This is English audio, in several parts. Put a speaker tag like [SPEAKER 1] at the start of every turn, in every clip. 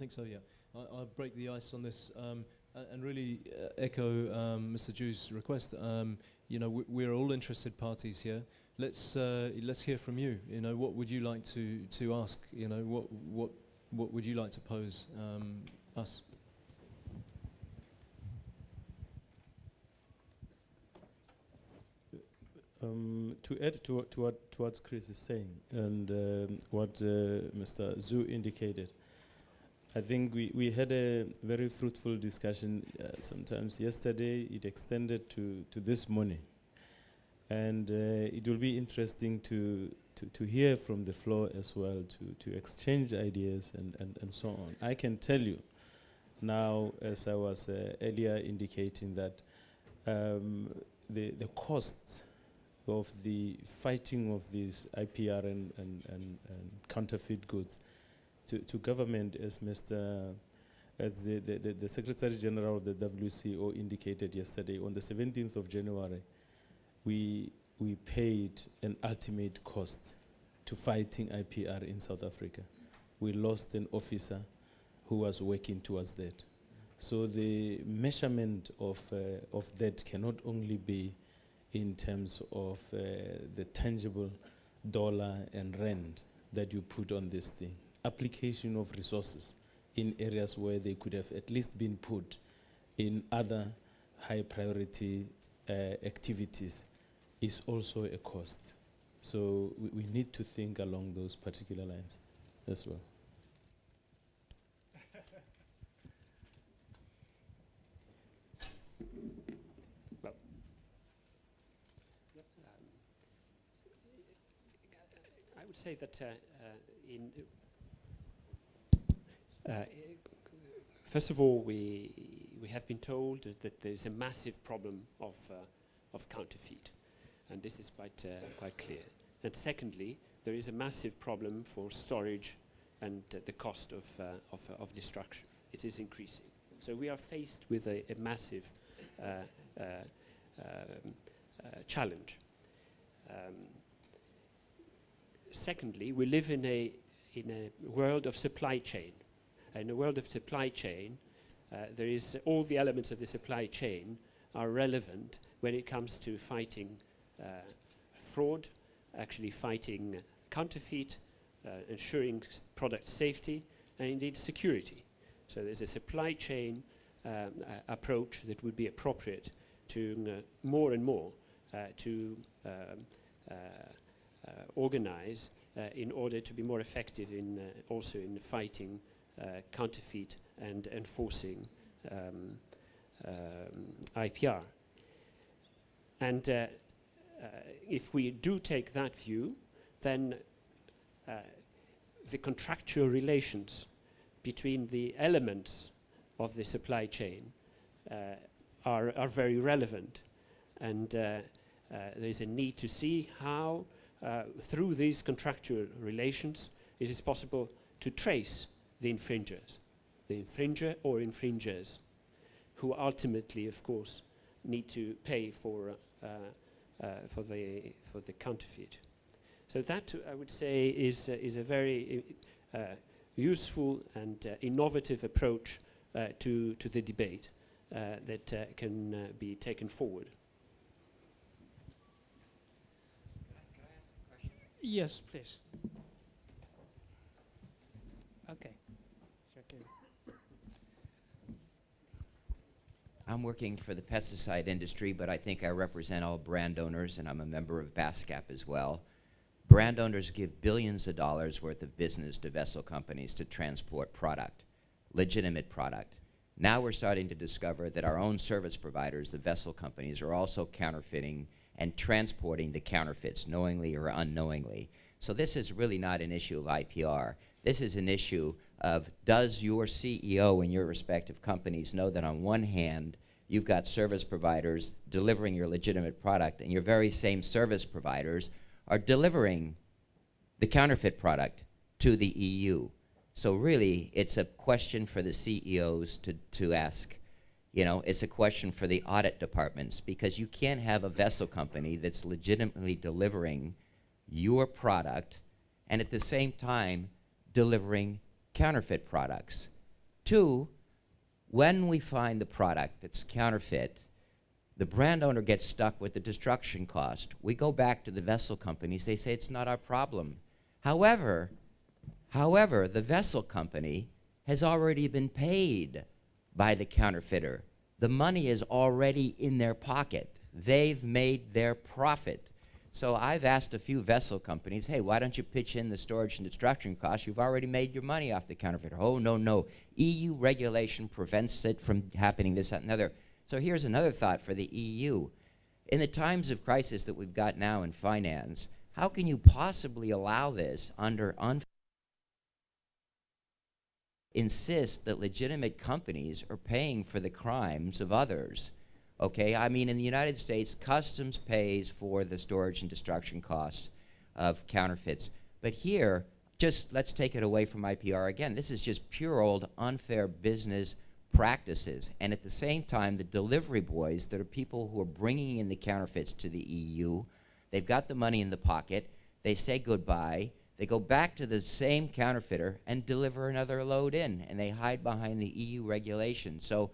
[SPEAKER 1] think so, yeah. I'll break the ice on this and really echo Mr. Jew's request. You know, we're all interested parties here. Let's hear from you. You know, what would you like to ask? You know, what would you like to pose us?
[SPEAKER 2] To add to what Chris is saying and what Mr. Zhu indicated, I think we had a very fruitful discussion sometimes yesterday. It extended to this morning. And it will be interesting to hear from the floor as well, to exchange ideas and so on. I can tell you now, as I was earlier indicating, that the cost of the fighting of these IPR and counterfeit goods to government, as the Secretary General of the WCO indicated yesterday, on the 17th of January, we paid an ultimate cost to fighting IPR in South Africa. We lost an officer who was working towards that. So the measurement of that cannot only be in terms of the tangible dollar and rand that you put on this thing. Application of resources in areas where they could have at least been put in other high priority activities is also a cost. So we need to think along those particular lines as well.
[SPEAKER 3] I would say that first of all, we have been told that there's a massive problem of counterfeit, and this is quite clear. And secondly, there is a massive problem for storage and the cost of destruction. It is increasing. So we are faced with a massive challenge. Secondly, we live in a world of supply chain. In a world of supply chain, there is all the elements of the supply chain are relevant when it comes to fighting fraud, actually fighting counterfeit, ensuring product safety, and indeed security. So there's a supply chain approach that would be appropriate to more and more to organize in order to be more effective in also in fighting counterfeit and enforcing IPR. And if we do take that view, then the contractual relations between the elements of the supply chain are very relevant. And there's a need to see how through these contractual relations it is possible to trace the infringer or infringers, who ultimately, of course, need to pay for the counterfeit. So that, I would say, is a very useful and innovative approach to the debate that can be taken forward.
[SPEAKER 4] Can I ask a question?
[SPEAKER 5] Yes, please. Okay.
[SPEAKER 4] I'm working for the pesticide industry, but I think I represent all brand owners, and I'm a member of BASCAP as well. Brand owners give billions of dollars worth of business to vessel companies to transport product, legitimate product. Now we're starting to discover that our own service providers, the vessel companies, are also counterfeiting and transporting the counterfeits, knowingly or unknowingly. So this is really not an issue of IPR. This is an issue of, does your CEO in your respective companies know that on one hand, you've got service providers delivering your legitimate product, and your very same service providers are delivering the counterfeit product to the EU. So really, it's a question for the CEOs to ask. You know, it's a question for the audit departments, because you can't have a vessel company that's legitimately delivering your product and at the same time delivering counterfeit products. 2, when we find the product that's counterfeit, the brand owner gets stuck with the destruction cost. We go back to the vessel companies. They say it's not our problem. However, the vessel company has already been paid by the counterfeiter. The money is already in their pocket. They've made their profit. So I've asked a few vessel companies, hey, why don't you pitch in the storage and destruction costs? You've already made your money off the counterfeiter. Oh, no. EU regulation prevents it from happening, this, that, and other. So here's another thought for the EU. In the times of crisis that we've got now in finance, how can you possibly allow this under insist that legitimate companies are paying for the crimes of others? Okay, I mean, in the United States, customs pays for the storage and destruction costs of counterfeits. But here, just let's take it away from IPR again. This is just pure old unfair business practices. And at the same time, the delivery boys that are people who are bringing in the counterfeits to the EU, they've got the money in the pocket, they say goodbye, they go back to the same counterfeiter and deliver another load in, and they hide behind the EU regulation. So,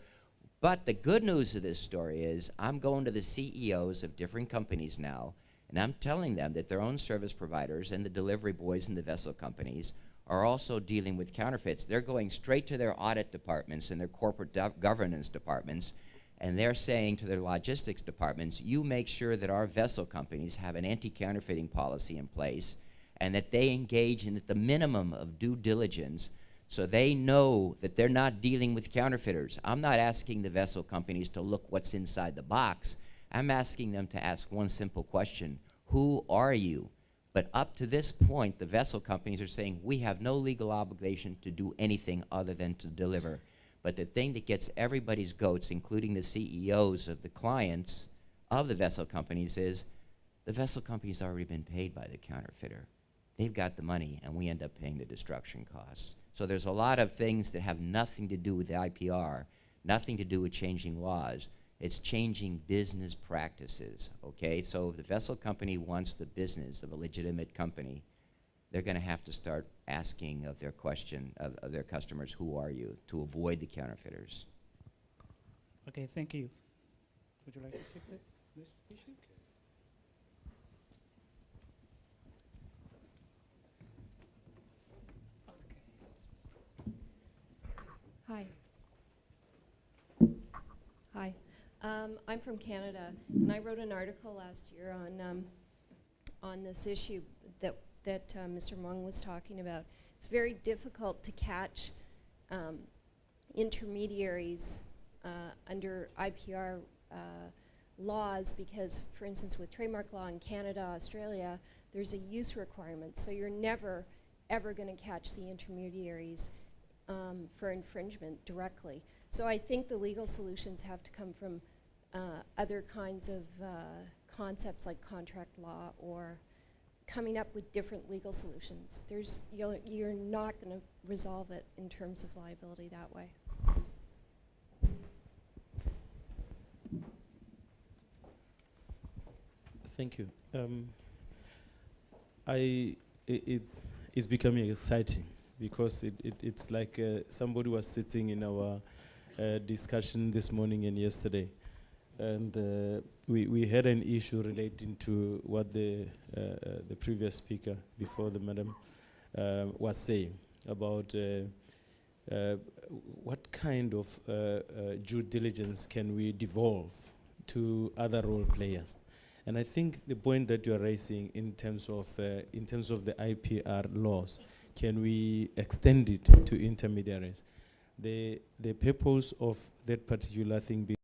[SPEAKER 4] but the good news of this story is I'm going to the CEOs of different companies now, and I'm telling them that their own service providers and the delivery boys and the vessel companies are also dealing with counterfeits. They're going straight to their audit departments and their corporate governance departments, and they're saying to their logistics departments, you make sure that our vessel companies have an anti-counterfeiting policy in place and that they engage in at the minimum of due diligence so they know that they're not dealing with counterfeiters. I'm not asking the vessel companies to look what's inside the box. I'm asking them to ask one simple question: who are you? But up to this point, the vessel companies are saying, we have no legal obligation to do anything other than to deliver. But the thing that gets everybody's goats, including the CEOs of the clients of the vessel companies, is the vessel company's already been paid by the counterfeiter. They've got the money, and we end up paying the destruction costs. So there's a lot of things that have nothing to do with the IPR, nothing to do with changing laws. It's changing business practices, okay? So if the vessel company wants the business of a legitimate company, they're going to have to start asking of their of their customers, who are you, to avoid the counterfeiters.
[SPEAKER 5] Okay, thank you. Would you like to take this issue?
[SPEAKER 6] Hi. Hi. I'm from Canada, and I wrote an article last year on this issue that Mr. Mung was talking about. It's very difficult to catch intermediaries under IPR laws because, for instance, with trademark law in Canada, Australia, there's a use requirement, so you're never, ever going to catch the intermediaries for infringement directly. So I think the legal solutions have to come from other kinds of concepts like contract law or coming up with different legal solutions. You're not going to resolve it in terms of liability that way.
[SPEAKER 2] Thank you. It's becoming exciting because it's like somebody was sitting in our discussion this morning and yesterday, and we had an issue relating to what the previous speaker before the madam was saying about what kind of due diligence can we devolve to other role players. And I think the point that you are raising in terms of the IPR laws, can we extend it to intermediaries? The purpose of that particular thing